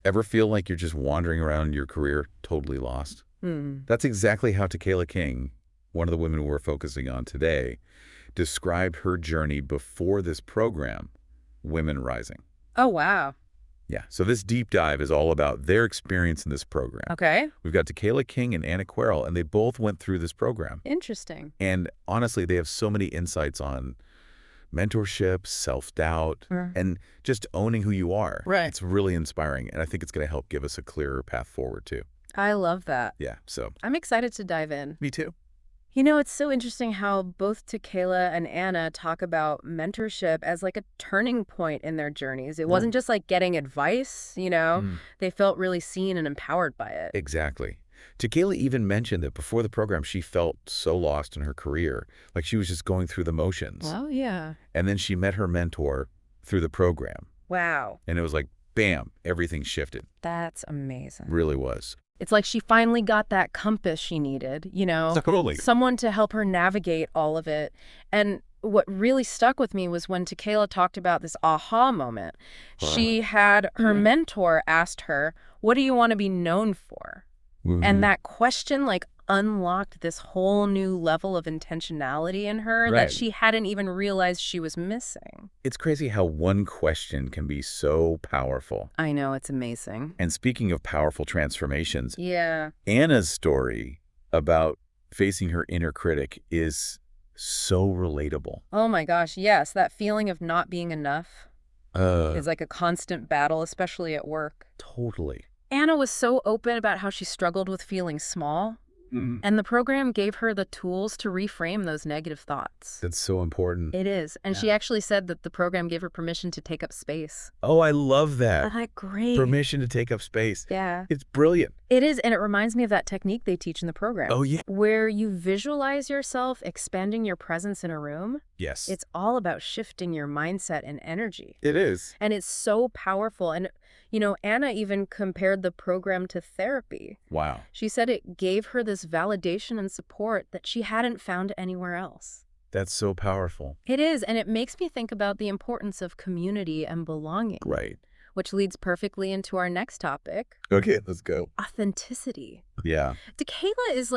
Ever feel like you're just wandering around your career totally lost? That's exactly how Takayla King, one of the women we're focusing on today, described her journey before this program, Women Rising. Oh, wow. Yeah, so this deep dive is all about their experience in this program. Okay. We've got Takayla King and Ana Querol, and they both went through this program. Interesting. And honestly, they have so many insights on mentorship, self-doubt, and just owning who you are. Right. It's really inspiring, and I think it's going to help give us a clearer path forward, too. I love that. Yeah, so. I'm excited to dive in. Me too. You know, it's so interesting how both Takayla and Ana talk about mentorship as like a turning point in their journeys. It wasn't just like getting advice, they felt really seen and empowered by it. Exactly. Takayla even mentioned that before the program, she felt so lost in her career, like she was just going through the motions. Well, yeah. And then she met her mentor through the program. Wow. And it was like, bam, everything shifted. That's amazing. Really was. It's like she finally got that compass she needed, Totally. someone to help her navigate all of it. And what really stuck with me was when Takayla talked about this aha moment. She had her mentor asked her, "What do you want to be known for?" And that question unlocked this whole new level of intentionality in her that she hadn't even realized she was missing. It's crazy how one question can be so powerful. I know, it's amazing. And speaking of powerful transformations, Yeah. Anna's story about facing her inner critic is so relatable. Oh my gosh, yes. That feeling of not being enough is like a constant battle, especially at work. Totally. Ana was so open about how she struggled with feeling small, and the program gave her the tools to reframe those negative thoughts. That's so important. It is. And she actually said that the program gave her permission to take up space. Oh, I love that. Isn't that great? Permission to take up space. Yeah. It's brilliant. It is, and it reminds me of that technique they teach in the program. Oh, yeah. Where you visualize yourself expanding your presence in a room. Yes. It's all about shifting your mindset and energy. It is. And it's so powerful. And, Ana even compared the program to therapy. Wow. She said it gave her this validation and support that she hadn't found anywhere else. That's so powerful. It is, and it makes me think about the importance of community and belonging. Right. Which leads perfectly into our next topic. Okay, let's go. Authenticity. Yeah. Takayla is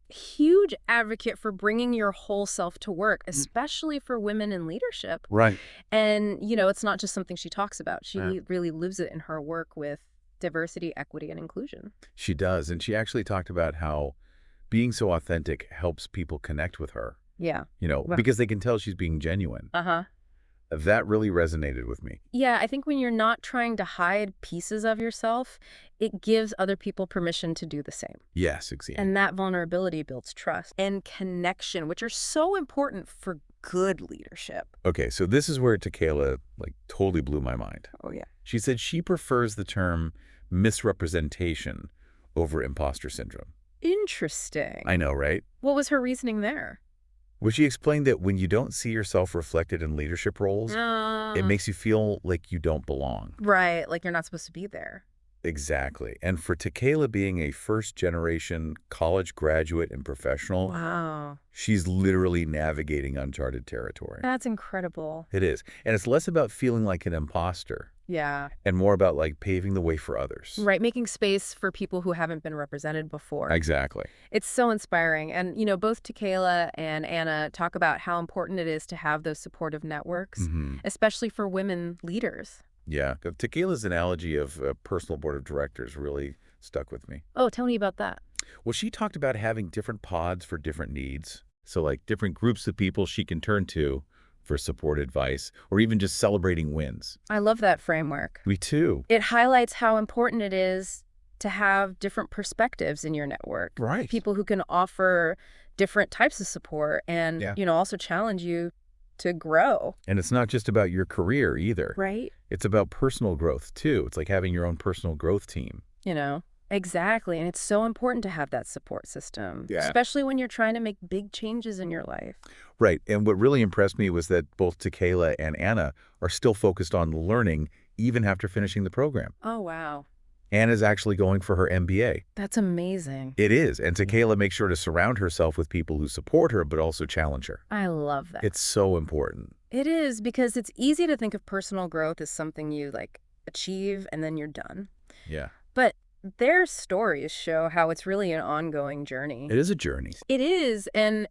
huge advocate for bringing your whole self to work, especially for women in leadership. Right. And, it's not just something she talks about. She really lives it in her work with diversity, equity, and inclusion. She does. And she actually talked about how being so authentic helps people connect with her. Yeah. Because they can tell she's being genuine. Uh-huh. That really resonated with me. Yeah, I think when you're not trying to hide pieces of yourself, it gives other people permission to do the same. Yes, exactly. And that vulnerability builds trust and connection, which are so important for good leadership. Okay, so this is where Takayla totally blew my mind. Oh, yeah. She said she prefers the term misrepresentation over imposter syndrome. Interesting. I know, right? What was her reasoning there? Well, she explained that when you don't see yourself reflected in leadership roles, it makes you feel like you don't belong. Right, like you're not supposed to be there. Exactly. And for Takayla being a first-generation college graduate and professional, wow, she's literally navigating uncharted territory. That's incredible. It is. And it's less about feeling like an imposter. Yeah. And more about paving the way for others. Right, making space for people who haven't been represented before. Exactly. It's so inspiring. And, both Takayla and Ana talk about how important it is to have those supportive networks, especially for women leaders. Yeah. Takayla's analogy of a personal board of directors really stuck with me. Oh, tell me about that. Well, she talked about having different pods for different needs. So different groups of people she can turn to for support advice, or even just celebrating wins. I love that framework. Me too. It highlights how important it is to have different perspectives in your network. Right. People who can offer different types of support and, also challenge you to grow. And it's not just about your career either. Right. It's about personal growth too. It's like having your own personal growth team. Exactly. And it's so important to have that support system, especially when you're trying to make big changes in your life. Right. And what really impressed me was that both Takayla and Ana are still focused on learning even after finishing the program. Oh, wow. Anna's actually going for her MBA. That's amazing. It is. And Takayla makes sure to surround herself with people who support her but also challenge her. I love that. It's so important. It is, because it's easy to think of personal growth as something you achieve, and then you're done. Yeah. But their stories show how it's really an ongoing journey. It is a journey. It is, and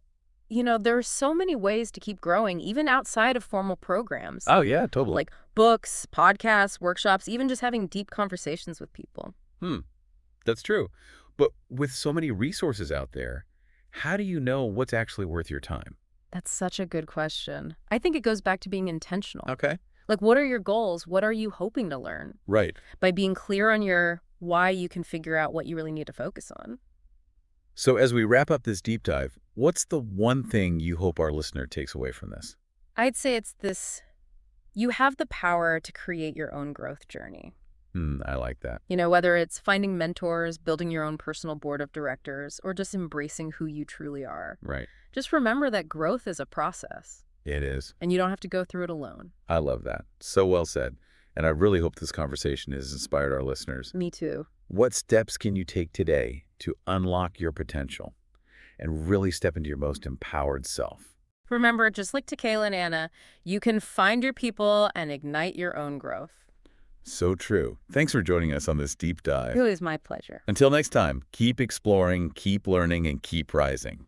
there are so many ways to keep growing, even outside of formal programs. Oh, yeah, totally. Like books, podcasts, workshops, even just having deep conversations with people. That's true. But with so many resources out there, how do you know what's actually worth your time? That's such a good question. I think it goes back to being intentional. Okay. Like, what are your goals? What are you hoping to learn? Right. By being clear on your why, you can figure out what you really need to focus on. So as we wrap up this deep dive, what's the one thing you hope our listener takes away from this? I'd say it's this: you have the power to create your own growth journey. I like that. Whether it's finding mentors, building your own personal board of directors, or just embracing who you truly are. Right. Just remember that growth is a process, It is. and you don't have to go through it alone. I love that. So well said. And I really hope this conversation has inspired our listeners. Me too. What steps can you take today to unlock your potential and really step into your most empowered self? Remember, just like Takayla and Ana, you can find your people and ignite your own growth. So true. Thanks for joining us on this deep dive. It was my pleasure. Until next time, keep exploring, keep learning, and keep rising.